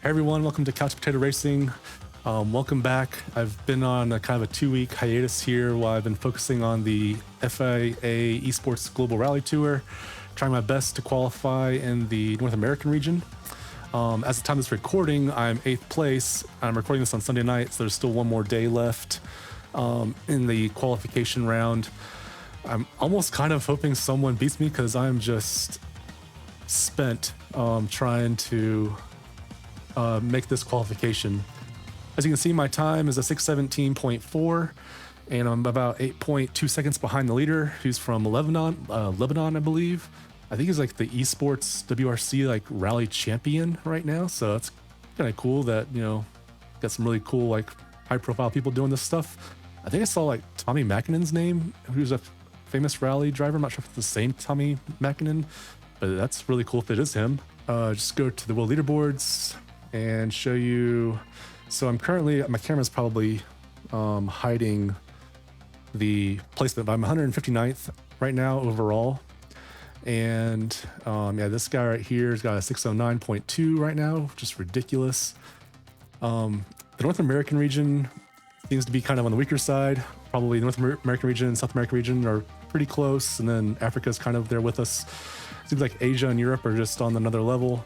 Hey everyone, welcome to Couch Potato Racing. Welcome back. I've been on a kind of a 2-week hiatus here while I've been focusing on the FIA Esports Global Rally Tour, trying my best to qualify in the North American region. As the time of this recording, I'm 8th place. I'm recording this on Sunday night, so there's still one more day left in the qualification round. I'm almost kind of hoping someone beats me because I'm just spent trying to make this qualification. As you can see, my time is a 6:17.4, and I'm about 8.2 seconds behind the leader, who's from Lebanon, I believe. I think he's like the esports WRC like rally champion right now. So it's kind of cool that, you know, got some really cool like high profile people doing this stuff. I think I saw like Tommy Mackinnon's name, who's a famous rally driver. I'm not sure if it's the same Tommy Mackinnon, but that's really cool if it is him. Just go to the world leaderboards and show you. So I'm currently, my camera's probably hiding the placement, but I'm 159th right now overall. And yeah, this guy right here has got a 609.2 right now, just ridiculous. The North American region seems to be kind of on the weaker side. Probably North American region and South American region are pretty close, and then Africa's kind of there with us. Seems like Asia and Europe are just on another level.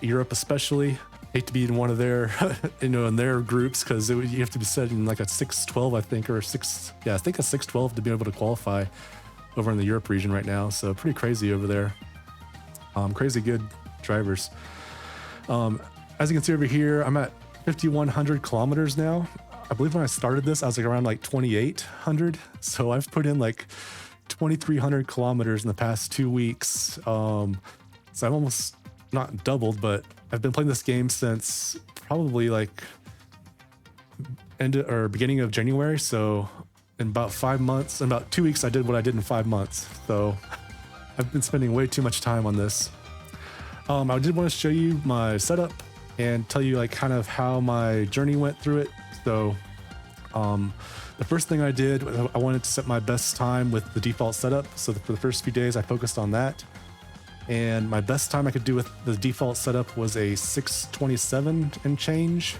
Europe especially. Hate to be in one of their, you know, in their groups, because you have to be set in like a 612, I think, or I think a 612 to be able to qualify over in the Europe region right now. So pretty crazy over there. Crazy good drivers. As you can see over here, I'm at 5,100 kilometers now. I believe when I started this, I was like around like 2,800. So I've put in like 2,300 kilometers in the past 2 weeks. So I'm almost not doubled, but I've been playing this game since probably like beginning of January. So in about 5 months, in about 2 weeks, I did what I did in 5 months. So I've been spending way too much time on this. I did want to show you my setup and tell you like kind of how my journey went through it. So the first thing I did, I wanted to set my best time with the default setup. So for the first few days, I focused on that. And my best time I could do with the default setup was a 6:27 and change.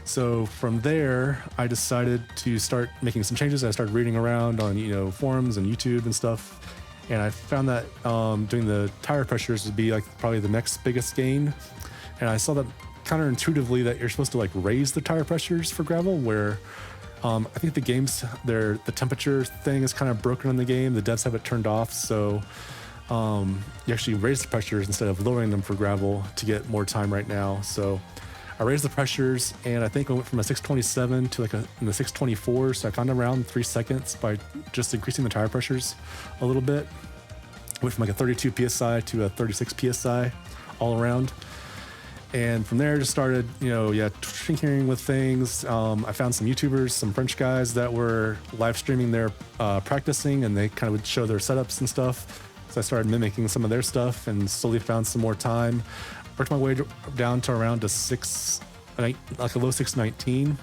So from there, I decided to start making some changes. I started reading around on, you know, forums and YouTube and stuff. And I found that doing the tire pressures would be like probably the next biggest gain. And I saw that counterintuitively that you're supposed to like raise the tire pressures for gravel, where I think the the temperature thing is kind of broken in the game. The devs have it turned off. So you actually raise the pressures instead of lowering them for gravel to get more time right now. So I raised the pressures, and I think I went from a 627 to like in the 624. So I found around 3 seconds by just increasing the tire pressures a little bit. Went from like a 32 PSI to a 36 PSI all around. And from there, just started, you know, tinkering with things. I found some YouTubers, some French guys that were live streaming their practicing, and they kind of would show their setups and stuff. So I started mimicking some of their stuff and slowly found some more time. Worked my way down to around like a low 619.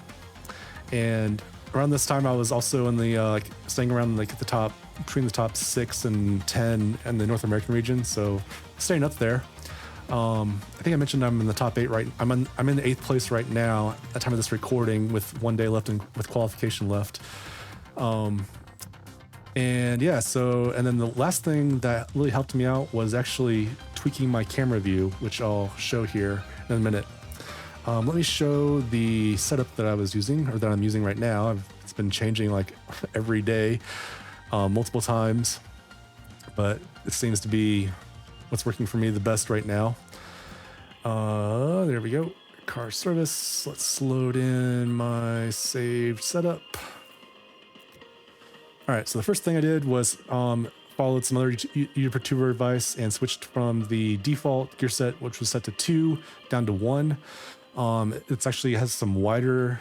And around this time, I was also in the like staying around like at the top, between the top 6 and 10 in the North American region. So staying up there. I think I mentioned I'm in the top 8 right. I'm in the 8th place right now at the time of this recording, with 1 day left and with qualification left. And yeah, and then the last thing that really helped me out was actually tweaking my camera view, which I'll show here in a minute. Let me show the setup that I was using, or that I'm using right now. It's been changing like every day, multiple times, but it seems to be what's working for me the best right now. There we go. Car service. Let's load in my saved setup. All right, so the first thing I did was followed some other YouTuber advice and switched from the default gear set, which was set to 2, down to 1. It's actually has some wider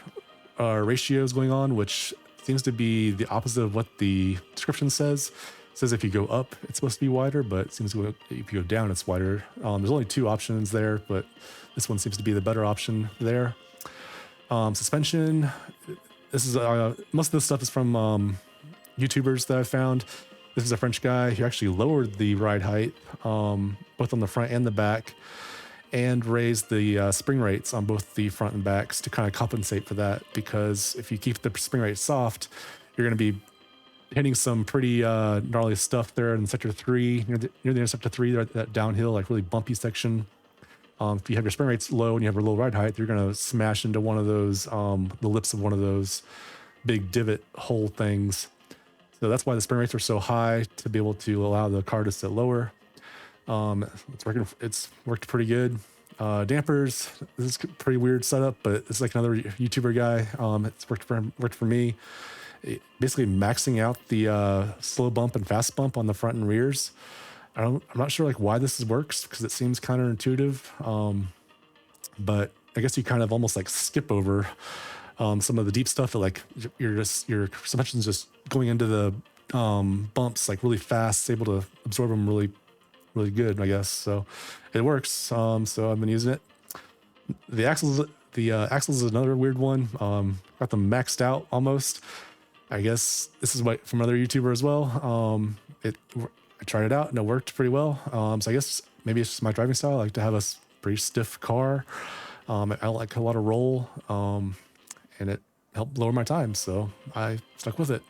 ratios going on, which seems to be the opposite of what the description says. It says if you go up, it's supposed to be wider, but it seems if you go down, it's wider. There's only 2 options there, but this one seems to be the better option there. Suspension. This is most of this stuff is from YouTubers that I found. This is a French guy who actually lowered the ride height, both on the front and the back. and raise the spring rates on both the front and backs to kind of compensate for that. Because if you keep the spring rate soft, you're going to be hitting some pretty gnarly stuff there in sector 3, near the end of sector 3, that downhill, like really bumpy section. If you have your spring rates low and you have a low ride height, you're going to smash into one of those, the lips of one of those big divot hole things. So that's why the spring rates are so high, to be able to allow the car to sit lower. It's worked pretty good. Dampers, this is a pretty weird setup, but it's like another YouTuber guy. It's worked for me. Basically maxing out the slow bump and fast bump on the front and rears. I'm not sure like why this works, because it seems counterintuitive. But I guess you kind of almost like skip over some of the deep stuff that like your suspension's just going into the bumps like really fast. It's able to absorb them really good, I guess. So it works. So I've been using it. The axles is another weird one. Got them maxed out almost. I guess this is what from another YouTuber as well. I tried it out and it worked pretty well. So I guess maybe it's just my driving style. I like to have a pretty stiff car. I like a lot of roll, and it helped lower my time, so I stuck with it.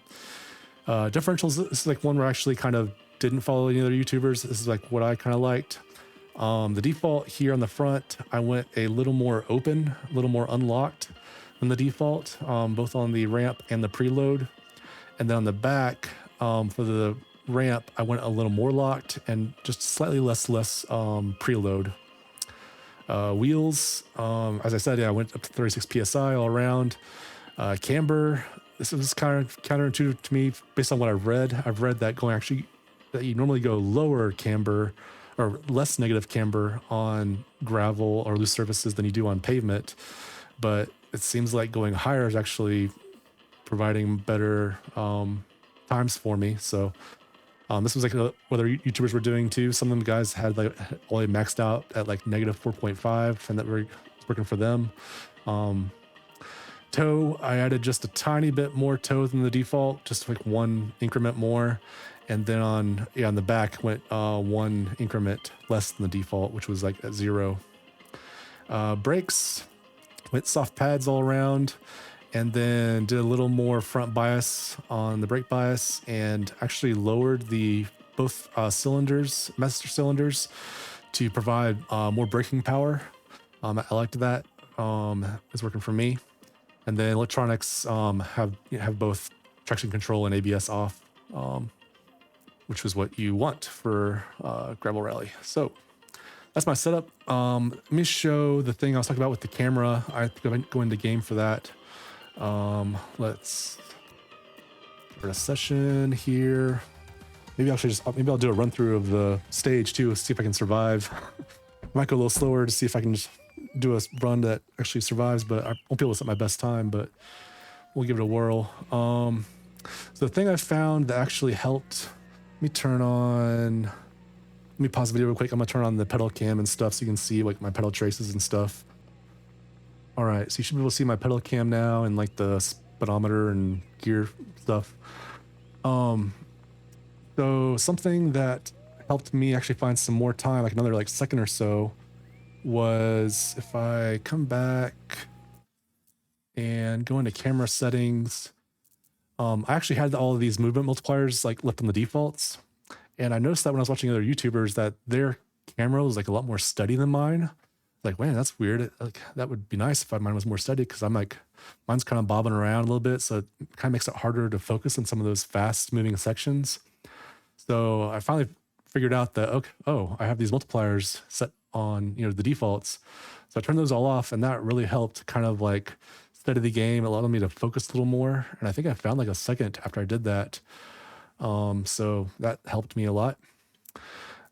Differentials, this is like one where I actually kind of didn't follow any other YouTubers. This is like what I kind of liked. The default here on the front, I went a little more open, a little more unlocked than the default, both on the ramp and the preload. And then on the back, for the ramp, I went a little more locked and just slightly less preload. Wheels, as I said, I went up to 36 psi all around. Camber, this was kind of counterintuitive to me based on what I've read. I've read that that you normally go lower camber or less negative camber on gravel or loose surfaces than you do on pavement, but it seems like going higher is actually providing better times for me. So this was like what other YouTubers were doing too. Some of them guys had like only maxed out at like -4.5, and that was working for them. Toe, I added just a tiny bit more toe than the default, just like one increment more. And then on the back went one increment less than the default, which was like at 0. Brakes, went soft pads all around, and then did a little more front bias on the brake bias, and actually lowered both master cylinders, to provide more braking power. I liked that. It's working for me. And then electronics have both traction control and ABS off, which is what you want for gravel rally. So that's my setup. Let me show the thing I was talking about with the camera. I think I'm going to game for that. Let's start a session here. Maybe I'll do a run through of the stage too, see if I can survive. I might go a little slower to see if I can just do a run that actually survives, but I won't be able to set my best time, but we'll give it a whirl. So the thing I found that actually helped, let me pause the video real quick. I'm gonna turn on the pedal cam and stuff so you can see like my pedal traces and stuff. All right, so you should be able to see my pedal cam now and like the speedometer and gear stuff. So something that helped me actually find some more time, like another like second or so, was if I come back and go into camera settings. I actually had all of these movement multipliers like left on the defaults, and I noticed that when I was watching other YouTubers that their camera was like a lot more steady than mine. Like, man, that's weird. That would be nice if mine was more steady, because I'm like, mine's kind of bobbing around a little bit, so it kind of makes it harder to focus on some of those fast moving sections. So I finally figured out that, okay, I have these multipliers set on, the defaults. So I turned those all off, and that really helped kind of like steady the game. It allowed me to focus a little more. And I think I found like a second after I did that. So that helped me a lot.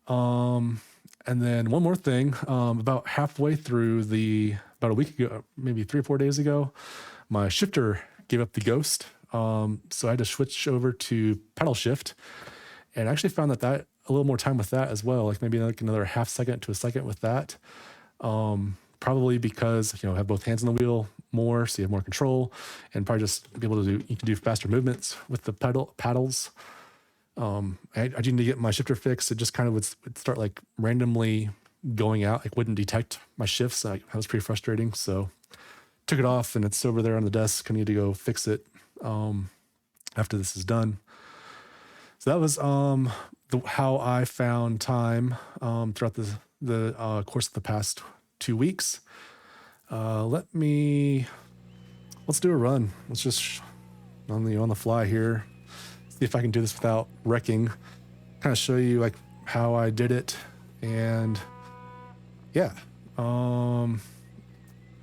And then one more thing, about halfway through about a week ago, maybe 3 or 4 days ago, my shifter gave up the ghost. So I had to switch over to pedal shift, and I actually found that a little more time with that as well, like maybe like another half second to a second with that. Probably because, I have both hands on the wheel more, so you have more control, and probably just be able to you can do faster movements with the paddles. I do need to get my shifter fixed. It just kind of would start like randomly going out. It wouldn't detect my shifts. That was pretty frustrating. So took it off, and it's over there on the desk. I need to go fix it after this is done. So that was how I found time throughout the course of the past 2 weeks. Let's do a run. Let's just on the fly here. See if I can do this without wrecking. Kind of show you like how I did it, and yeah. So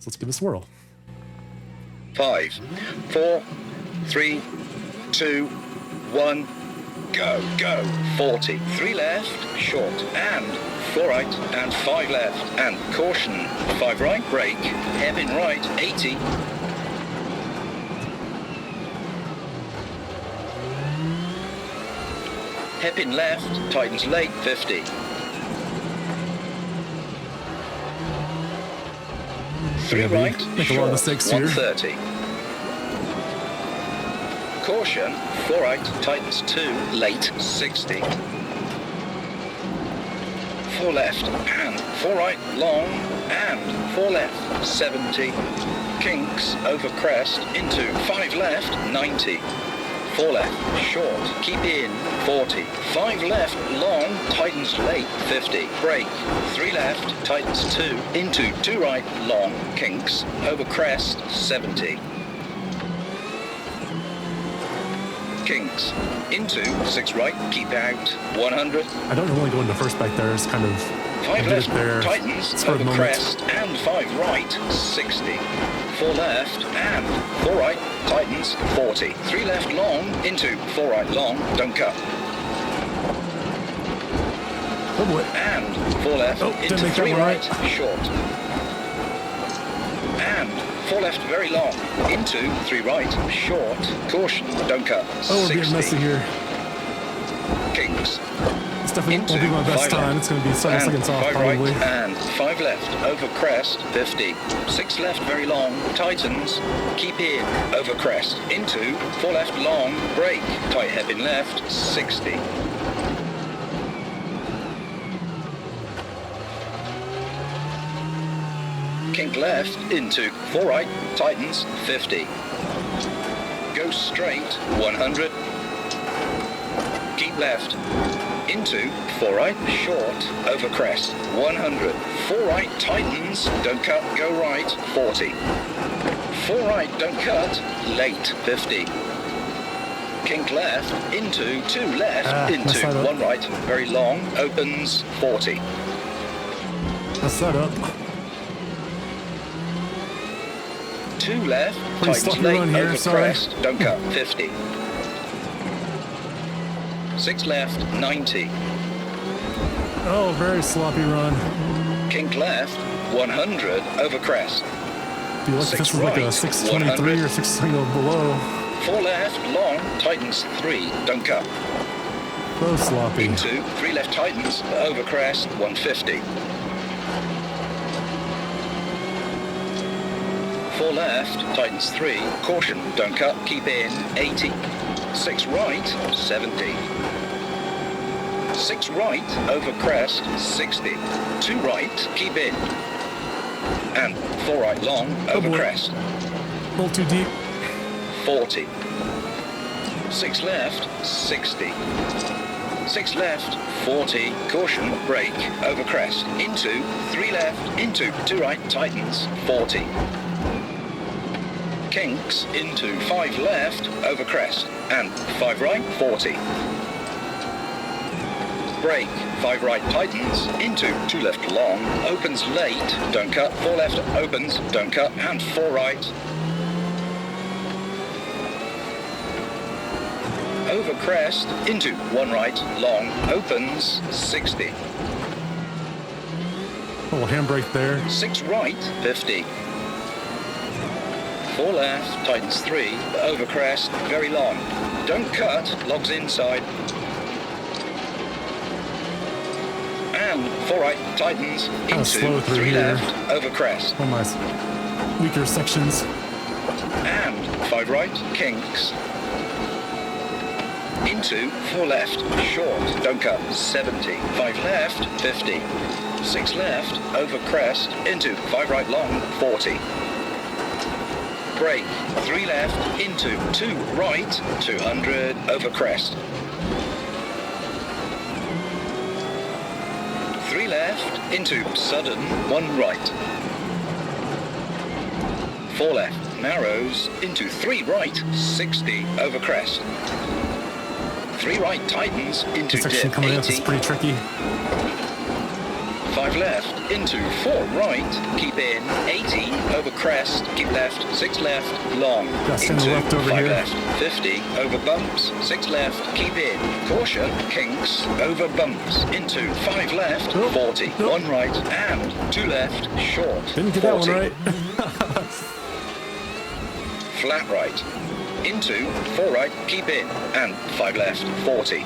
let's give it a whirl. 5, 4, 3, 2, 1. Go, 40, 3 left, short, and 4 right, and 5 left, and caution, 5 right, brake, hairpin right, 80. Hairpin left, tightens late, 50. 3 right, Make short, a lot of mistakes here. 130. Caution, 4 right, tightens 2, late, 60. 4 left, and 4 right, long, and 4 left, 70. Kinks, over crest, into 5 left, 90. 4 left, short, keep in, 40. 5 left, long, tightens late, 50. Brake, 3 left, tightens 2, into 2 right, long, kinks, over crest, 70. Kinks, into 6 right, keep out, 100. I don't normally go into first back there. It's kind of 5 left, there. tightens, over crest, and 5 right, 60. 4 left, and 4 right, tightens, 40. 3 left, long, into 4 right, long, don't cut. Oh boy. And 4 left, into 3 right, short. And 4 left, very long, into 3 right, short, caution, don't cut, 60. Oh, we're getting messy here. Kinks. It's definitely won't be my best time. Left. It's going to be 7 seconds off, 5 probably. right, and 5 left, over crest, 50. 6 left, very long, tightens, keep in, over crest, into 4 left, long, brake, tight hairpin left, 60. Kink left, into 4 right, tightens, 50. Go straight, 100. Keep left, into 4 right, short, over crest, 100. 4 right, tightens, don't cut, go right, 40. 4 right, don't cut, late, 50. Kink left, into 2 left, into 1 right, very long, opens, 40. That's that up. 2 left, tightens late, over crest, don't cut, 50. 6 left, 90. Oh, very sloppy run. Kink left, 100, over crest. Do you like this was like a 623 or 620 below? 4 left, long, tightens 3, don't cut. So sloppy. Into 3 left, tightens, over crest, 150. 4 left, tightens 3, caution, don't cut, keep in, 80. 6 right, 70. 6 right, over crest, 60. 2 right, keep in. And 4 right, long, over crest. A little too deep. 40. 6 left, 60. 6 left, 40, caution, brake, over crest, into 3 left, into 2 right, tightens, 40. Kinks, into 5 left, over crest, and 5 right, 40. Brake, 5 right, tightens, into 2 left, long, opens late, don't cut, 4 left, opens, don't cut, and 4 right. Over crest, into 1 right, long, opens, 60. Little handbrake there. 6 right, 50. 4 left, tightens 3, over crest, very long. Don't cut, logs inside. And 4 right, tightens, into 3 left, over crest. One of my weaker sections. And 5 right, kinks. Into 4 left, short, don't cut, 70. 5 left, 50. 6 left, over crest, into 5 right long, 40. Brake, 3 left, into 2 right, 200, over crest. 3 left, into sudden, 1 right. 4 left, narrows, into 3 right, 60, over crest. 3 right, tightens, into This section dip, coming up 80. is pretty tricky. 5 left, into 4 right, keep in, 80, over crest, keep left, 6 left, long, Gotta stay on into the left over 5 here. left, 50, over bumps, 6 left, keep in, caution, kinks, over bumps, into 5 left, Nope. 40, Nope. 1 right, and 2 left, short, Didn't get 40. that one right. Flat right, into 4 right, keep in, and 5 left, 40.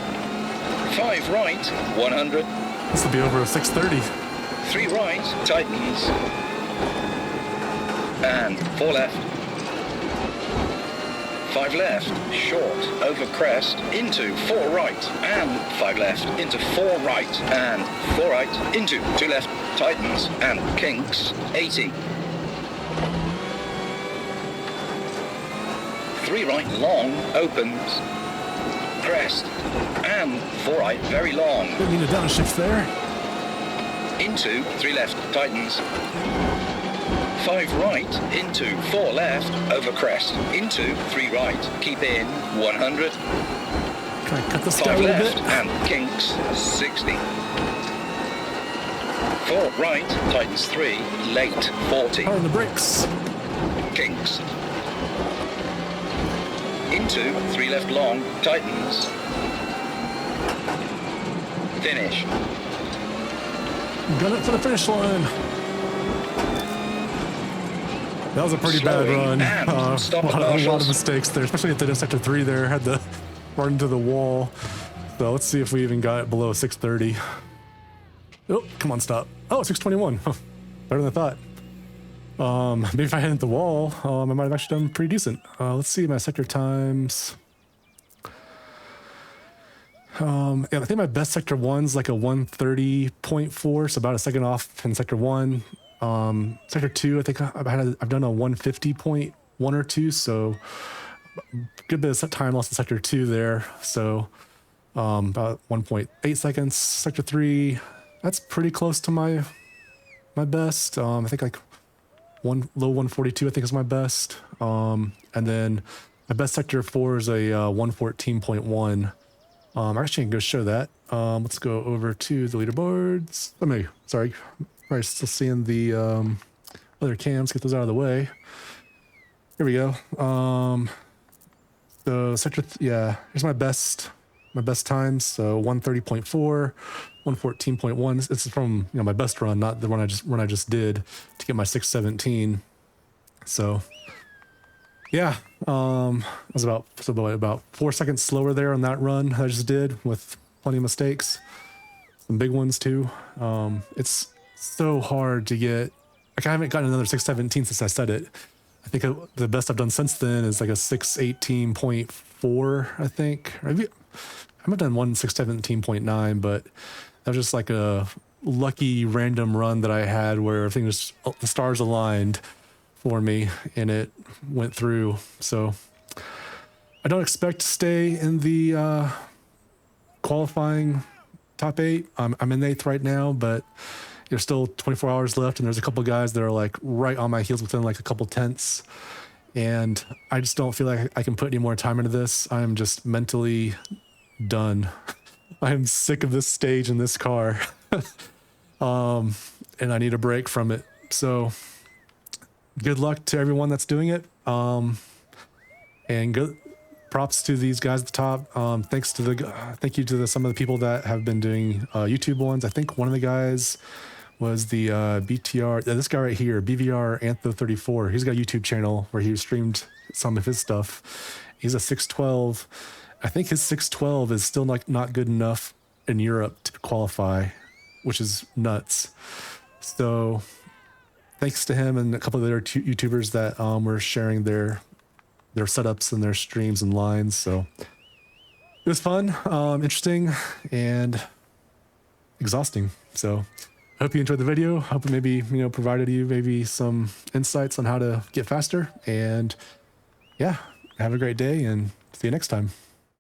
5 right, 100. This will be over a 630. 3 right, tightens, and 4 left. 5 left, short, over crest, into 4 right, and 5 left, into 4 right, and 4 right, into 2 left, tightens, and kinks, 80. 3 right, long, opens, crest, and 4 right, very long, Didn't need a downshift there. into 3 left, tightens. 5 right, into 4 left, over crest, into 3 right, keep in, 100. Can I cut this down 5 a little left, bit? and kinks, 60. 4 right, tightens 3, late, 40. Power on the brakes. Kinks. Into 3 left long, tightens. Finish. Gun it for the finish line. That was a pretty bad Slowing run. and stop at a lot of marshals. mistakes there, especially at the sector 3 there. Had to run into the wall. So let's see if we even got it below 630. Oh, come on, stop. Oh, 621. Huh, better than I thought. Maybe if I hadn't hit the wall, I might have actually done pretty decent. Let's see my sector times. Yeah, I think my best sector 1's like a 130.4, so about a second off in sector 1. Sector 2, I think I've done a 150.1 or 2, so good bit of time lost in sector 2 there. So about 1.8 seconds. Sector 3, that's pretty close to my best. I think like low 142, I think is my best. And then my best sector 4 is a 114.1. Actually, I can go show that. Let's go over to the leaderboards. Sorry, probably still seeing the other cams. Get those out of the way. Here we go. So sector, yeah, here's my best times. So 130.4, 114.1. This is from my best run, not the one I just did to get my 617. So yeah, I was about 4 seconds slower there on that run I just did with plenty of mistakes, some big ones too. It's so hard to get. Like I haven't gotten another 617 since I said it. I think the best I've done since then is like a 618.4. I think. Maybe I haven't done one 617.9, but that was just like a lucky random run that I had where everything just the stars aligned for me and it went through. So I don't expect to stay in the qualifying top 8. I'm in 8th right now, but there's still 24 hours left, and there's a couple guys that are like right on my heels within like a couple tenths, and I just don't feel like I can put any more time into this. I'm just mentally done. I am sick of this stage in this car. And I need a break from it. So good luck to everyone that's doing it. And good props to these guys at the top. Thank you to some of the people that have been doing YouTube ones. I think one of the guys was the BTR, this guy right here, BVR Antho34. He's got a YouTube channel where he streamed some of his stuff. He's a 612. I think his 612 is still not good enough in Europe to qualify, which is nuts. So thanks to him and a couple of other YouTubers that were sharing their setups and their streams and lines. So it was fun, interesting, and exhausting. So hope you enjoyed the video. Hope it maybe, provided you maybe some insights on how to get faster. And yeah, have a great day and see you next time.